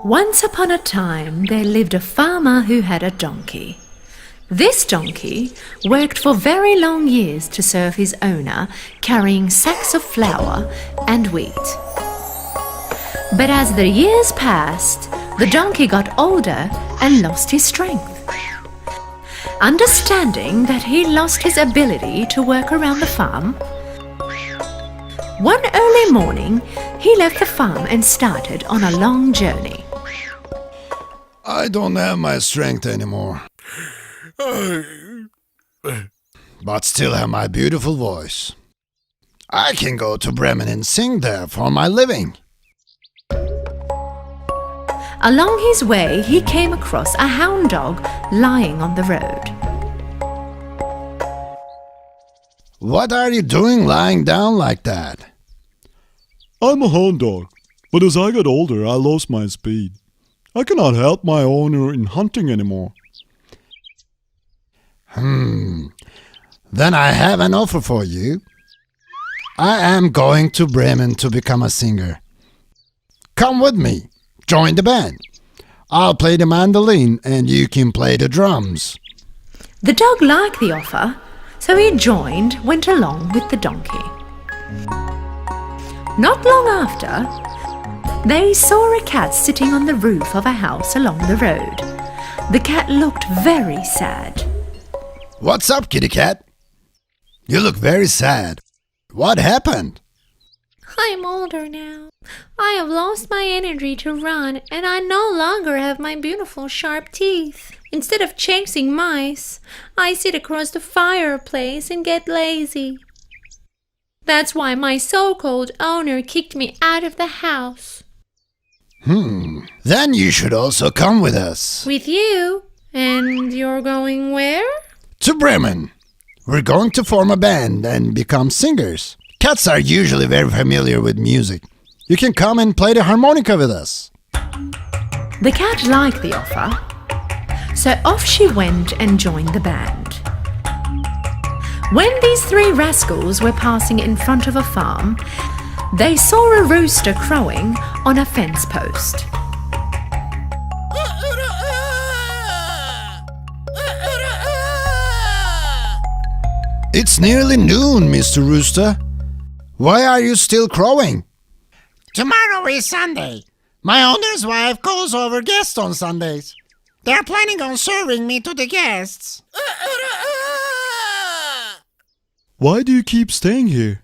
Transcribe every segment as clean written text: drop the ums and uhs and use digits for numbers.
Once upon a time, there lived a farmer who had a donkey. This donkey worked for very long years to serve his owner, carrying sacks of flour and wheat. But as the years passed, the donkey got older and lost his strength. Understanding that he lost his ability to work around the farm, one early morning he left the farm and started on a long journey. I don't have my strength anymore, but still have my beautiful voice. I can go to Bremen and sing there for my living. Along his way, he came across a hound dog lying on the road. What are you doing lying down like that? I'm a hound dog, but as I got older, I lost my speed. I cannot help my owner in hunting anymore. Then I have an offer for you. I am going to Bremen to become a singer. Come with me. Join the band. I'll play the mandolin and you can play the drums. The dog liked the offer, so he went along with the donkey. Not long after, they saw a cat sitting on the roof of a house along the road. The cat looked very sad. What's up, kitty cat? You look very sad. What happened? I'm older now. I have lost my energy to run, and I no longer have my beautiful sharp teeth. Instead of chasing mice, I sit across the fireplace and get lazy. That's why my so-called owner kicked me out of the house. Then you should also come with us. With you? And you're going where? To Bremen. We're going to form a band and become singers. Cats are usually very familiar with music. You can come and play the harmonica with us. The cat liked the offer, so off she went and joined the band. When these three rascals were passing in front of a farm, they saw a rooster crowing on a fence post. It's nearly noon, Mr. Rooster. Why are you still crowing? Tomorrow is Sunday. My owner's wife calls over guests on Sundays. They're planning on serving me to the guests. Why do you keep staying here?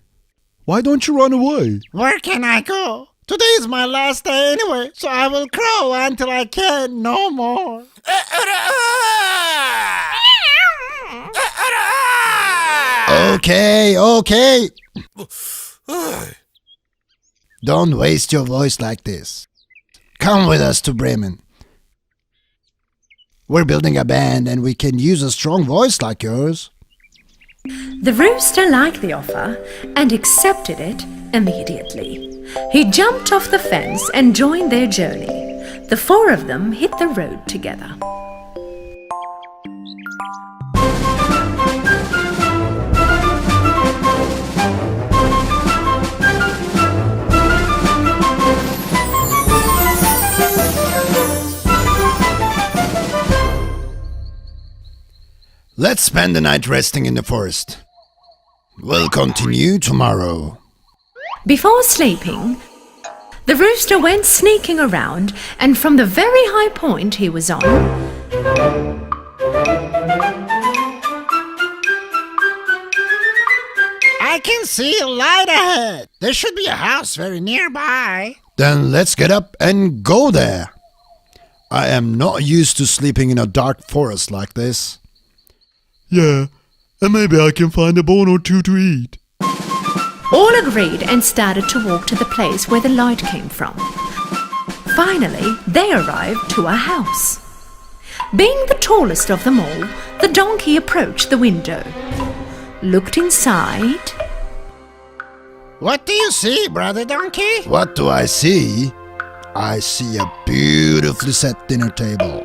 Why don't you run away? Where can I go? Today is my last day anyway, so I will crow until I can no more. Okay. Don't waste your voice like this. Come with us to Bremen. We're building a band and we can use a strong voice like yours. The rooster liked the offer and accepted it immediately. He jumped off the fence and joined their journey. The four of them hit the road together. Let's spend the night resting in the forest. We'll continue tomorrow. Before sleeping, the rooster went sneaking around, and from the very high point he was on, I can see a light ahead. There should be a house very nearby. Then let's get up and go there. I am not used to sleeping in a dark forest like this. Yeah, and maybe I can find a bone or two to eat. all agreed and started to walk to the place where the light came from. Finally, they arrived to a house. Being the tallest of them all, the donkey approached the window, looked inside. What do you see, Brother Donkey? What do I see? I see a beautifully set dinner table.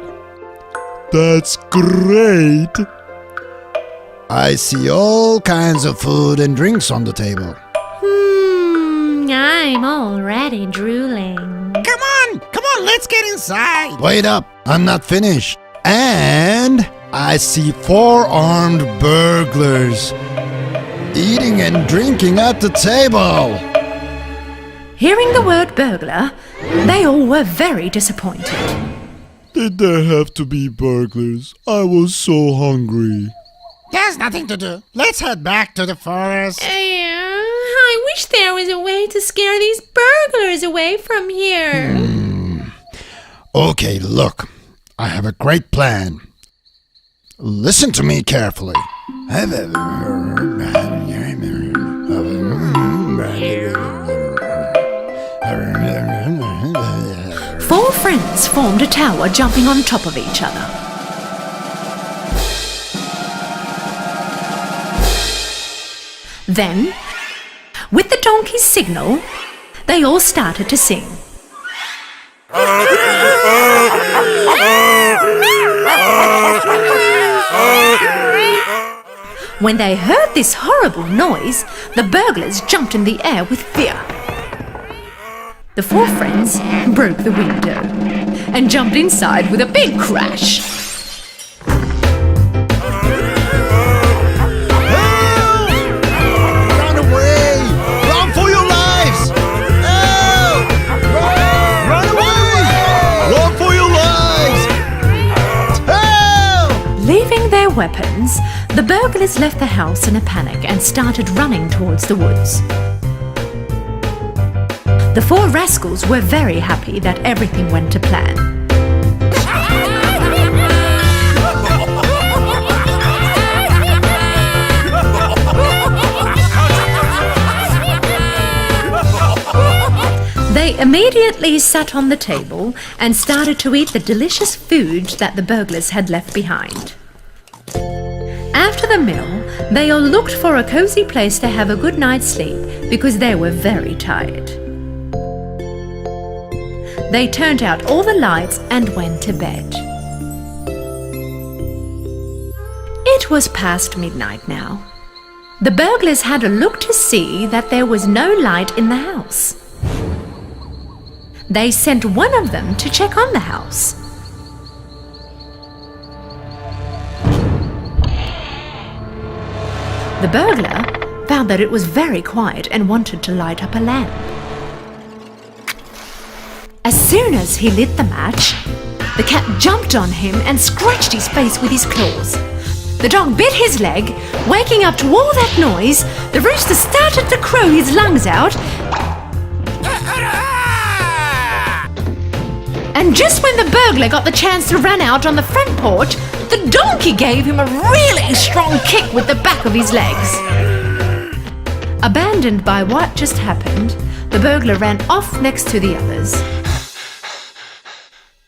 That's great! I see all kinds of food and drinks on the table. I'm already drooling. Come on, let's get inside. Wait up, I'm not finished. And I see 4 armed burglars eating and drinking at the table. Hearing the word burglar, they all were very disappointed. Did there have to be burglars? I was so hungry. There's nothing to do. Let's head back to the forest. I wish there was a way to scare these burglars away from here. Okay, look, I have a great plan. Listen to me carefully. 4 friends formed a tower jumping on top of each other. Then, with the donkey's signal, they all started to sing. When they heard this horrible noise, the burglars jumped in the air with fear. The 4 friends broke the window and jumped inside with a big crash. Run away! Run for your lives! Help! Run away! Run for your lives! Help! Leaving their weapons, the burglars left the house in a panic and started running towards the woods. The 4 rascals were very happy that everything went to plan. They immediately sat on the table and started to eat the delicious food that the burglars had left behind. After the meal, they all looked for a cozy place to have a good night's sleep because they were very tired. They turned out all the lights and went to bed. It was past midnight now. The burglars had a look to see that there was no light in the house. They sent one of them to check on the house. The burglar found that it was very quiet and wanted to light up a lamp. As soon as he lit the match, the cat jumped on him and scratched his face with his claws. The dog bit his leg, waking up to all that noise. The rooster started to crow his lungs out. And just when the burglar got the chance to run out on the front porch, the donkey gave him a really strong kick with the back of his legs. Abandoned by what just happened, the burglar ran off next to the others.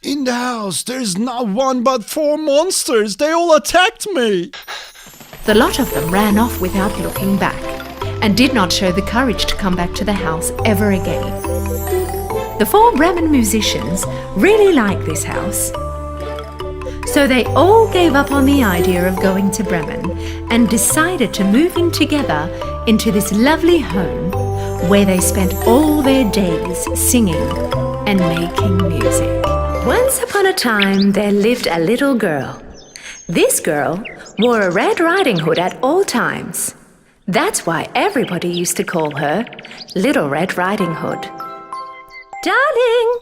In the house, there's not one but 4 monsters. They all attacked me. The lot of them ran off without looking back and did not show the courage to come back to the house ever again. The 4 Bremen musicians really liked this house. So they all gave up on the idea of going to Bremen and decided to move in together into this lovely home where they spent all their days singing and making music. Once upon a time, there lived a little girl. This girl wore a Red Riding Hood at all times. That's why everybody used to call her Little Red Riding Hood. Darling!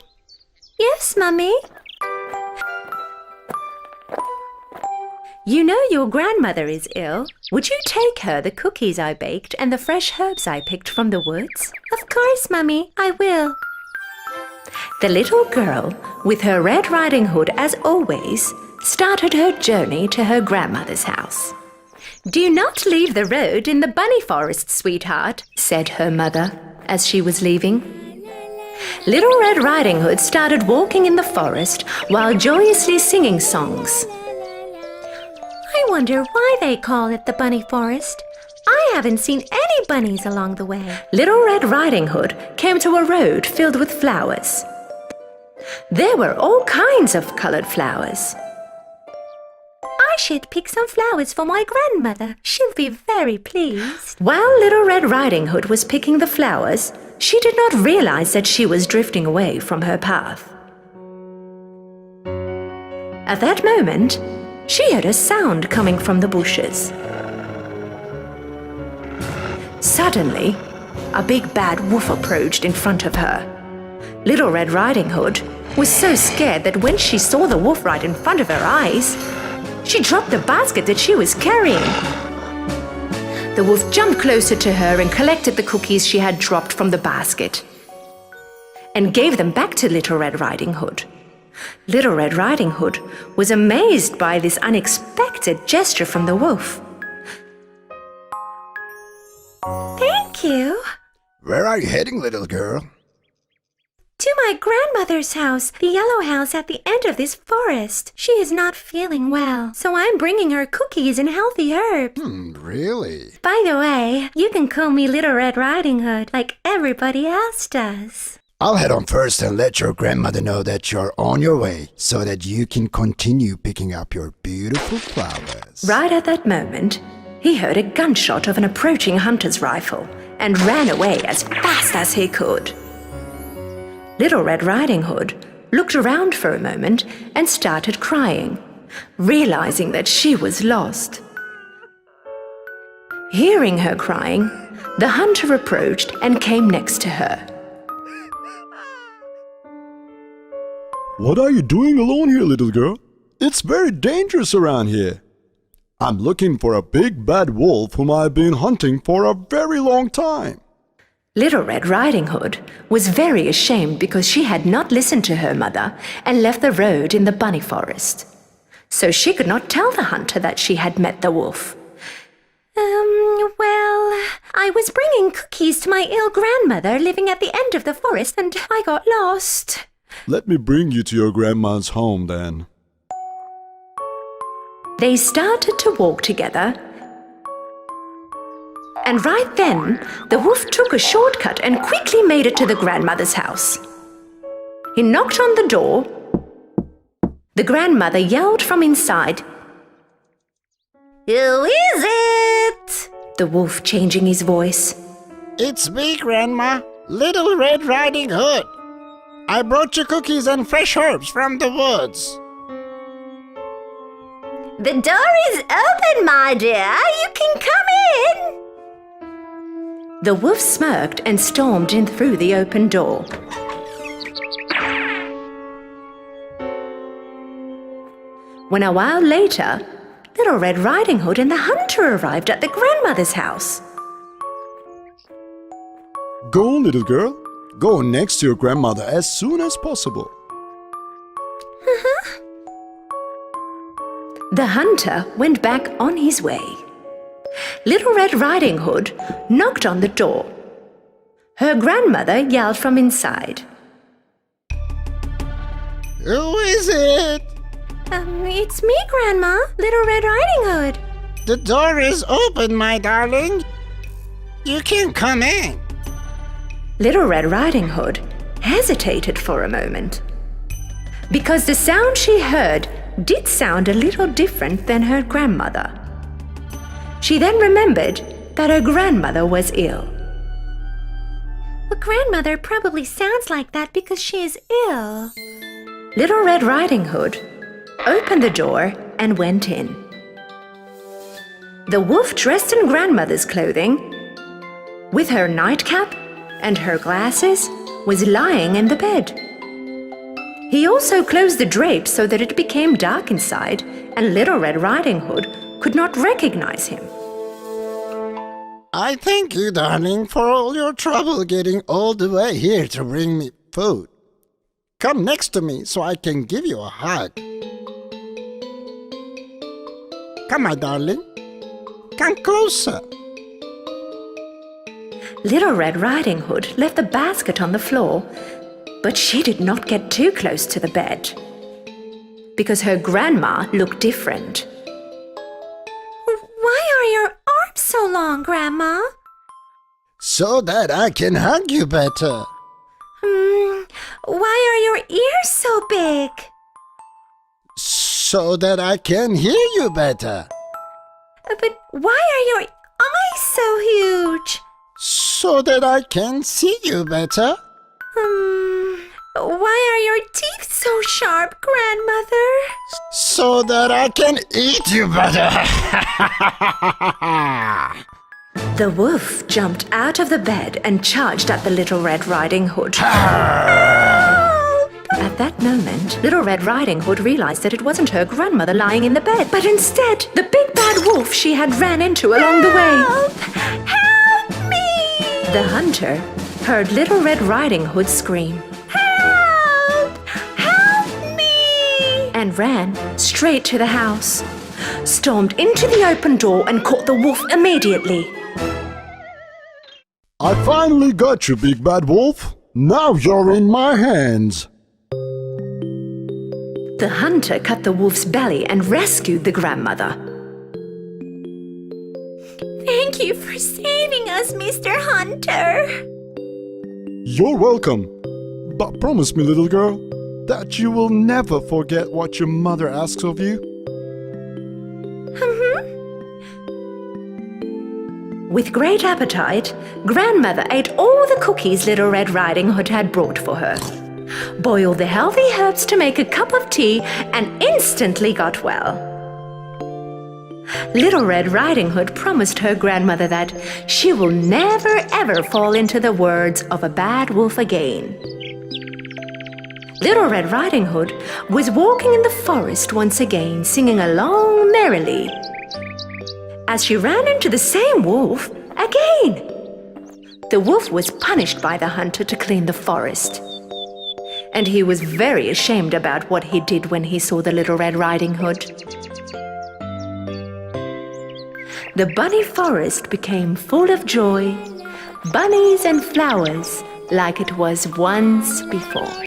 Yes, Mummy? You know your grandmother is ill. Would you take her the cookies I baked and the fresh herbs I picked from the woods? Of course, Mummy, I will. The little girl, with her Red Riding Hood as always, started her journey to her grandmother's house. "Do not leave the road in the bunny forest, sweetheart," said her mother as she was leaving. Little Red Riding Hood started walking in the forest while joyously singing songs. I wonder why they call it the bunny forest. I haven't seen any bunnies along the way. Little Red Riding Hood came to a road filled with flowers. There were all kinds of colored flowers. I should pick some flowers for my grandmother. She'll be very pleased. While Little Red Riding Hood was picking the flowers, she did not realize that she was drifting away from her path. At that moment, she heard a sound coming from the bushes. Suddenly, a big bad wolf approached in front of her. Little Red Riding Hood was so scared that when she saw the wolf right in front of her eyes, she dropped the basket that she was carrying. The wolf jumped closer to her and collected the cookies she had dropped from the basket and gave them back to Little Red Riding Hood. Little Red Riding Hood was amazed by this unexpected gesture from the wolf. Thank you. Where are you heading, little girl? To my grandmother's house, the yellow house at the end of this forest. She is not feeling well, so I'm bringing her cookies and healthy herbs. Really? By the way, you can call me Little Red Riding Hood like everybody else does. I'll head on first and let your grandmother know that you're on your way so that you can continue picking up your beautiful flowers. Right at that moment, he heard a gunshot of an approaching hunter's rifle and ran away as fast as he could. Little Red Riding Hood looked around for a moment and started crying, realizing that she was lost. Hearing her crying, the hunter approached and came next to her. What are you doing alone here, little girl? It's very dangerous around here. I'm looking for a big bad wolf whom I've been hunting for a very long time. Little Red Riding Hood was very ashamed because she had not listened to her mother and left the road in the bunny forest. So she could not tell the hunter that she had met the wolf. Well, I was bringing cookies to my ill grandmother living at the end of the forest and I got lost. Let me bring you to your grandma's home then. They started to walk together, and right then, the wolf took a shortcut and quickly made it to the grandmother's house. He knocked on the door. The grandmother yelled from inside, Who is it? the wolf changing his voice. It's me, Grandma. Little Red Riding Hood. I brought you cookies and fresh herbs from the woods. The door is open, my dear. You can come in. The wolf smirked and stormed in through the open door. When a while later, Little Red Riding Hood and the hunter arrived at the grandmother's house. Go on, little girl. Go next to your grandmother as soon as possible. The hunter went back on his way. Little Red Riding Hood knocked on the door. Her grandmother yelled from inside. Who is it? It's me, Grandma. Little Red Riding Hood. The door is open, my darling. You can come in. Little Red Riding Hood hesitated for a moment, because the sound she heard did sound a little different than her grandmother. She then remembered that her grandmother was ill. Well, Grandmother probably sounds like that because she is ill. Little Red Riding Hood opened the door and went in. The wolf, dressed in grandmother's clothing, with her nightcap and her glasses, was lying in the bed. He also closed the drapes so that it became dark inside, and Little Red Riding Hood could not recognize him. I thank you, darling, for all your trouble getting all the way here to bring me food. Come next to me so I can give you a hug. Come, my darling. Come closer. Little Red Riding Hood left the basket on the floor, but she did not get too close to the bed, because her grandma looked different. Why are your arms so long, Grandma? So that I can hug you better. Why are your ears so big? So that I can hear you better. But why are your eyes so huge? So that I can see you better. Why are your teeth so so sharp, Grandmother. So that I can eat you better. The wolf jumped out of the bed and charged at the Little Red Riding Hood. At that moment, Little Red Riding Hood realized that it wasn't her grandmother lying in the bed, but instead the big bad wolf she had ran into along the way. Help me! The hunter heard Little Red Riding Hood scream Help! Help me! and ran straight to the house, stormed into the open door and caught the wolf immediately. I finally got you, Big Bad Wolf. Now you're in my hands. The hunter cut the wolf's belly and rescued the grandmother. Thank you for saving us, Mr. Hunter. You're welcome. But promise me, little girl, that you will never forget what your mother asks of you. With great appetite, Grandmother ate all the cookies Little Red Riding Hood had brought for her, boiled the healthy herbs to make a cup of tea, and instantly got well. Little Red Riding Hood promised her grandmother that she will never ever fall into the words of a bad wolf again. Little Red Riding Hood was walking in the forest once again, singing along merrily, as she ran into the same wolf again. The wolf was punished by the hunter to clean the forest, and he was very ashamed about what he did when he saw the Little Red Riding Hood. The bunny forest became full of joy, bunnies and flowers like it was once before.